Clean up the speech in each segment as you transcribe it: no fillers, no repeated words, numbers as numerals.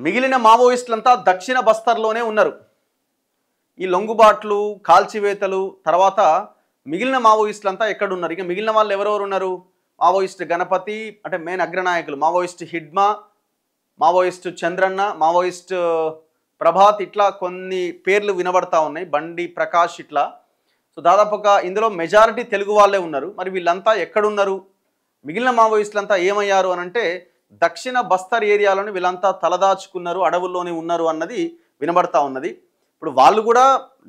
మిగిలిన మావోయిస్టులంతా దక్షిణ బస్తర్లోనే ఉన్నారు. ఈ లొంగుబాట్లు, కాల్చివేతలు తర్వాత మిగిలిన మావోయిస్టులంతా ఎక్కడున్నారు? ఇక మిగిలిన వాళ్ళు ఎవరెవరు ఉన్నారు? మావోయిస్ట్ గణపతి అంటే మెయిన్ అగ్రనాయకులు, Maoist Hidma, Maoist Chandranna, Maoist Prabhat, ఇట్లా కొన్ని పేర్లు వినబడతా ఉన్నాయి, బండి ప్రకాష్ ఇట్లా. సో దాదాపుగా ఇందులో మెజారిటీ తెలుగు వాళ్ళే ఉన్నారు. మరి వీళ్ళంతా ఎక్కడున్నారు? మిగిలిన మావోయిస్టులంతా ఏమయ్యారు అని అంటే దక్షిణ బస్తర్ ఏరియాలోని వీళ్ళంతా తలదాచుకున్నారు, అడవుల్లోనే ఉన్నారు అన్నది వినబడతా ఉన్నది. ఇప్పుడు వాళ్ళు కూడా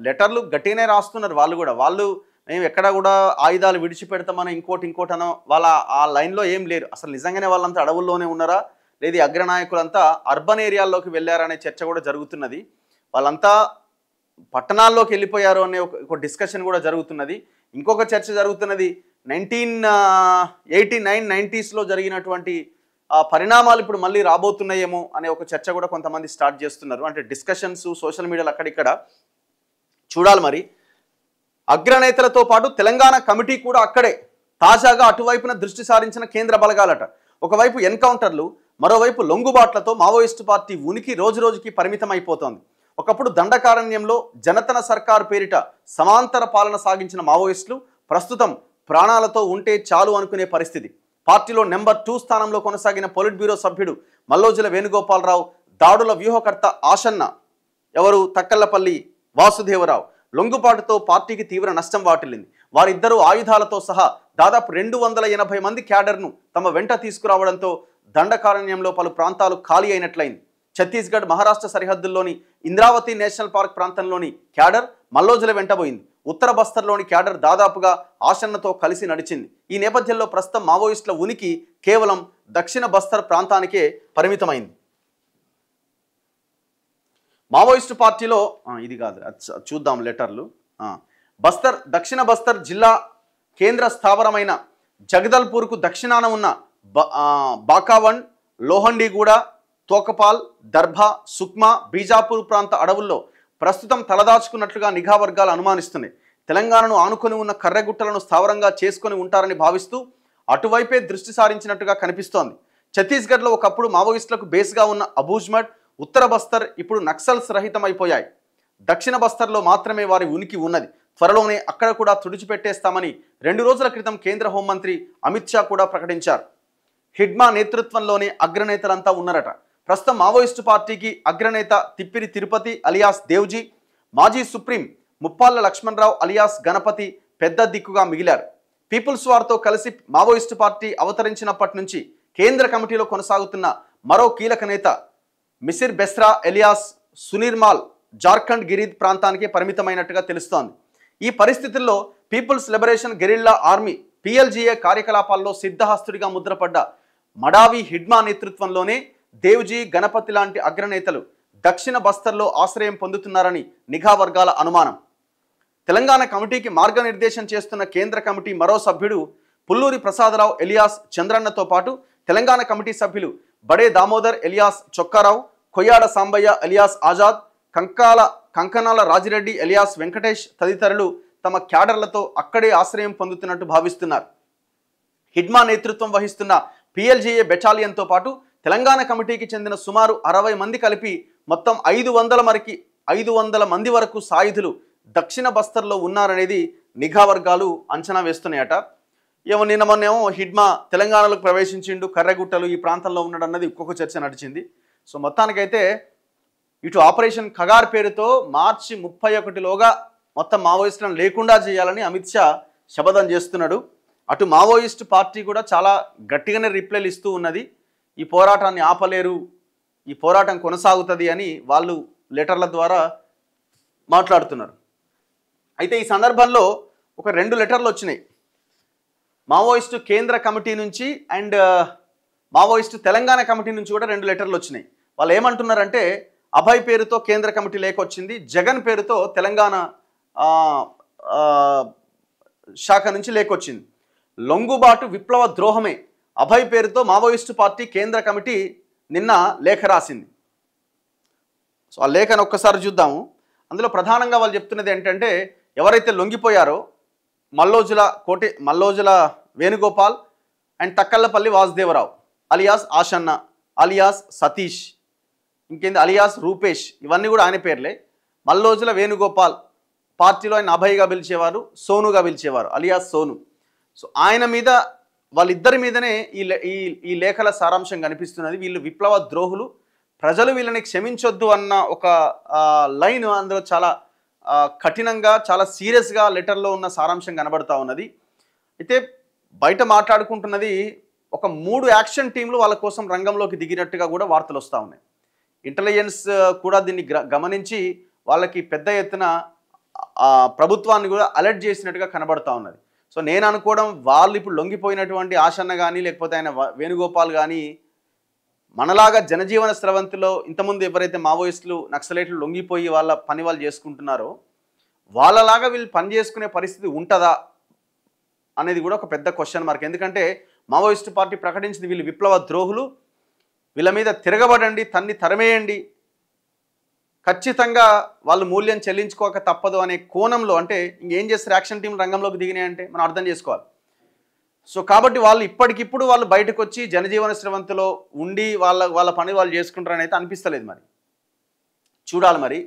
లెటర్లు గట్టిగానే రాస్తున్నారు. వాళ్ళు మేము ఎక్కడ కూడా ఆయుధాలు విడిచిపెడతామని ఇంకోటనో వాళ్ళ ఆ లైన్లో ఏం లేరు. అసలు నిజంగానే వాళ్ళంతా అడవుల్లోనే ఉన్నారా, లేదు అగ్రనాయకులంతా అర్బన్ ఏరియాల్లోకి వెళ్ళారనే చర్చ కూడా జరుగుతున్నది. వాళ్ళంతా పట్టణాల్లోకి వెళ్ళిపోయారు అనే ఒక డిస్కషన్ కూడా జరుగుతున్నది. ఇంకొక చర్చ జరుగుతున్నది, 1989-90s జరిగినటువంటి పరిణామాలు ఇప్పుడు మళ్ళీ రాబోతున్నాయేమో అనే ఒక చర్చ కూడా కొంతమంది స్టార్ట్ చేస్తున్నారు. అంటే డిస్కషన్స్ సోషల్ మీడియాలో అక్కడిక్కడ చూడాలి. మరి అగ్రనేతలతో పాటు తెలంగాణ కమిటీ కూడా అక్కడే తాజాగా అటువైపున దృష్టి సారించిన కేంద్ర బలగాలట. ఒకవైపు ఎన్కౌంటర్లు, మరోవైపు లొంగుబాట్లతో మావోయిస్టు పార్టీ ఉనికి రోజురోజుకి పరిమితం అయిపోతోంది. ఒకప్పుడు దండకారణ్యంలో జనతన సర్కారు పేరిట సమాంతర పాలన సాగించిన మావోయిస్టులు ప్రస్తుతం ప్రాణాలతో ఉంటే చాలు అనుకునే పరిస్థితి. పార్టీలో నెంబర్ 2 స్థానంలో కొనసాగిన పొలిట్ బ్యూరో సభ్యుడు మల్లోజుల వేణుగోపాలరావు, దాడుల వ్యూహకర్త ఆషన్న, ఎవరు తక్కల్లపల్లి వాసుదేవరావు, లొంగుబాటుతో పార్టీకి తీవ్ర నష్టం వాటిల్లింది. వారిద్దరూ ఆయుధాలతో సహా దాదాపు 280 మంది క్యాడర్ను తమ వెంట తీసుకురావడంతో దండకారణ్యంలో పలు ప్రాంతాలు ఖాళీ అయినట్లయింది. ఛత్తీస్గఢ్, మహారాష్ట్ర సరిహద్దుల్లోని ఇంద్రావతి నేషనల్ పార్క్ ప్రాంతంలోని క్యాడర్ మల్లోజుల వెంటబోయింది. ఉత్తర బస్తర్లోని క్యాడర్ దాదాపుగా ఆషన్నతో కలిసి నడిచింది. ఈ నేపథ్యంలో ప్రస్తుతం మావోయిస్టుల ఉనికి కేవలం దక్షిణ బస్తర్ ప్రాంతానికే పరిమితమైంది. మావోయిస్టు పార్టీలో ఇది కాదు, చూద్దాం లెటర్లు. దక్షిణ బస్తర్ జిల్లా కేంద్ర స్థావరమైన జగదల్పూర్కు దక్షిణాన ఉన్న బాకావన్, లోహండిగూడ, తోకపాల్, దర్భా, సుక్మా, బీజాపూర్ ప్రాంత అడవుల్లో ప్రస్తుతం తలదాచుకున్నట్లుగా నిఘా వర్గాలు అనుమానిస్తున్నాయి. తెలంగాణను ఆనుకొని ఉన్న కర్రెగుట్టలను స్థావరంగా చేసుకొని ఉంటారని భావిస్తూ అటువైపే దృష్టి సారించినట్టుగా కనిపిస్తోంది. ఛత్తీస్గఢ్లో ఒకప్పుడు మావోయిస్టులకు బేస్గా ఉన్న అబూజ్మడ్, ఉత్తర బస్తర్ ఇప్పుడు నక్సల్స్ రహితమైపోయాయి. దక్షిణ బస్తర్లో మాత్రమే వారి ఉనికి ఉన్నది. త్వరలోనే అక్కడ కూడా తుడిచిపెట్టేస్తామని 2 రోజుల క్రితం కేంద్ర హోంమంత్రి అమిత్ షా కూడా ప్రకటించారు. హిడ్మా నేతృత్వంలోనే అగ్రనేతలంతా ఉన్నారట. ప్రస్తుతం మావోయిస్టు పార్టీకి అగ్రనేత తిప్పిరి తిరుపతి అలియాస్ దేవ్జీ, మాజీ సుప్రీం ముప్పాళ్ల లక్ష్మణరావు అలియాస్ గణపతి పెద్ద దిక్కుగా మిగిలారు. పీపుల్స్ వార్తో కలిసి మావోయిస్టు పార్టీ అవతరించినప్పటి నుంచి కేంద్ర కమిటీలో కొనసాగుతున్న మరో కీలక నేత మిసిర్ బెస్రా ఎలియాస్ సునీర్మాల్ జార్ఖండ్ గిరిద్ ప్రాంతానికి పరిమితమైనట్టుగా తెలుస్తోంది. ఈ పరిస్థితుల్లో People's Liberation Guerrilla Army PLGA కార్యకలాపాల్లో సిద్ధహస్తుడిగా ముద్రపడ్డ మడావి హిడ్మా నేతృత్వంలోనే దేవ్జీ, గణపతి లాంటి అగ్రనేతలు దక్షిణ బస్తర్లో ఆశ్రయం పొందుతున్నారని నిఘా వర్గాల అనుమానం. తెలంగాణ కమిటీకి మార్గనిర్దేశం చేస్తున్న కేంద్ర కమిటీ మరో సభ్యుడు పుల్లూరి ప్రసాదరావు ఎలియాస్ చంద్రన్నతో పాటు తెలంగాణ కమిటీ సభ్యులు Bade Damodar alias Chokkarao, Koyyada Sambaiah alias Azad, Kankanala Rajireddy alias Venkatesh తదితరులు తమ క్యాడర్లతో అక్కడే ఆశ్రయం పొందుతున్నట్టు భావిస్తున్నారు. హిడ్మా నేతృత్వం వహిస్తున్న PLGA బెటాలియన్తో పాటు తెలంగాణ కమిటీకి చెందిన సుమారు 60 మంది కలిపి మొత్తం 500 మంది వరకు సాయుధులు దక్షిణ బస్తర్లో ఉన్నారనేది నిఘా వర్గాలు అంచనా వేస్తున్నాయట. నిన్న మొన్నేమో హిడ్మా తెలంగాణలోకి ప్రవేశించిండు, కర్రెగుట్టలు ఈ ప్రాంతంలో ఉన్నాడు అన్నది ఇంకొక చర్చ నడిచింది. సో మొత్తానికైతే ఇటు ఆపరేషన్ ఖగార్ పేరుతో మార్చి 31లోగా మొత్తం మావోయిస్టులను లేకుండా చేయాలని అమిత్ షా శపథం చేస్తున్నాడు. అటు మావోయిస్టు పార్టీ కూడా చాలా గట్టిగానే రిప్లైలు ఇస్తూ ఉన్నది. ఈ పోరాటాన్ని ఆపలేరు, ఈ పోరాటం కొనసాగుతుంది అని వాళ్ళు లెటర్ల ద్వారా మాట్లాడుతున్నారు. అయితే ఈ సందర్భంలో ఒక 2 లెటర్లు వచ్చినాయి. మావోయిస్టు కేంద్ర కమిటీ నుంచి అండ్ మావోయిస్టు తెలంగాణ కమిటీ నుంచి కూడా 2 లెటర్లు వచ్చినాయి. వాళ్ళు ఏమంటున్నారంటే అభయ్ పేరుతో కేంద్ర కమిటీ లేఖ వచ్చింది, జగన్ పేరుతో తెలంగాణ శాఖ నుంచి లేఖ వచ్చింది. లొంగుబాటు విప్లవ ద్రోహమే, అభయ్ పేరుతో మావోయిస్టు పార్టీ కేంద్ర కమిటీ నిన్న లేఖ రాసింది. సో ఆ లేఖను ఒక్కసారి చూద్దాము. అందులో ప్రధానంగా వాళ్ళు చెప్తున్నది ఏంటంటే ఎవరైతే లొంగిపోయారో Mallojula Venugopal and Takkallapalli Vasudevarao alias Ashanna alias Satish, ఇంకేంది అలియాస్ రూపేష్, ఇవన్నీ కూడా ఆయన పేర్లే. మల్లోజుల వేణుగోపాల్, పార్టీలో ఆయన అభయ్గా పిలిచేవారు, సోనుగా పిలిచేవారు, అలియాస్ సోను. సో ఆయన మీద, వాళ్ళిద్దరి మీదనే ఈ లేఖల సారాంశం కనిపిస్తున్నది. వీళ్ళు విప్లవ ద్రోహులు, ప్రజలు వీళ్ళని క్షమించొద్దు అన్న ఒక లైన్ అందులో చాలా కఠినంగా, చాలా సీరియస్గా లెటర్లో ఉన్న సారాంశం కనబడతా ఉన్నది. అయితే బయట మాట్లాడుకుంటున్నది ఒక 3 యాక్షన్ టీంలు వాళ్ళ కోసం రంగంలోకి దిగినట్టుగా కూడా వార్తలు వస్తూ ఉన్నాయి. ఇంటెలిజెన్స్ కూడా దీన్ని గమనించి వాళ్ళకి పెద్ద ఎత్తున ప్రభుత్వాన్ని కూడా అలర్ట్ చేసినట్టుగా కనబడతా ఉన్నది. సో నేను అనుకోవడం, వాళ్ళు ఇప్పుడు లొంగిపోయినటువంటి ఆశన్న కానీ, లేకపోతే ఆయన వేణుగోపాల్ కానీ, మనలాగా జనజీవన స్రవంతిలో ఇంతకుముందు ఎవరైతే మావోయిస్టులు, నక్సలైట్లు లొంగిపోయి వాళ్ళ పని వాళ్ళు చేసుకుంటున్నారో, వాళ్ళలాగా వీళ్ళు పని చేసుకునే పరిస్థితి ఉంటుందా అనేది కూడా ఒక పెద్ద క్వశ్చన్ మార్క్. ఎందుకంటే మావోయిస్టు పార్టీ ప్రకటించింది వీళ్ళు విప్లవ ద్రోహులు, వీళ్ళ మీద తిరగబడండి, తన్ని తరమేయండి, ఖచ్చితంగా వాళ్ళు మూల్యం చెల్లించుకోక తప్పదు అనే కోణంలో, అంటే ఇంకేం చేస్తారు యాక్షన్ టీం రంగంలోకి దిగినాయంటే మనం అర్థం చేసుకోవాలి. సో కాబట్టి వాళ్ళు ఇప్పటికిప్పుడు వాళ్ళు బయటకు వచ్చి జనజీవన స్రవంతిలో ఉండి వాళ్ళ పని వాళ్ళు చేసుకుంటారని అయితే అనిపిస్తలేదు. మరి చూడాలి మరి.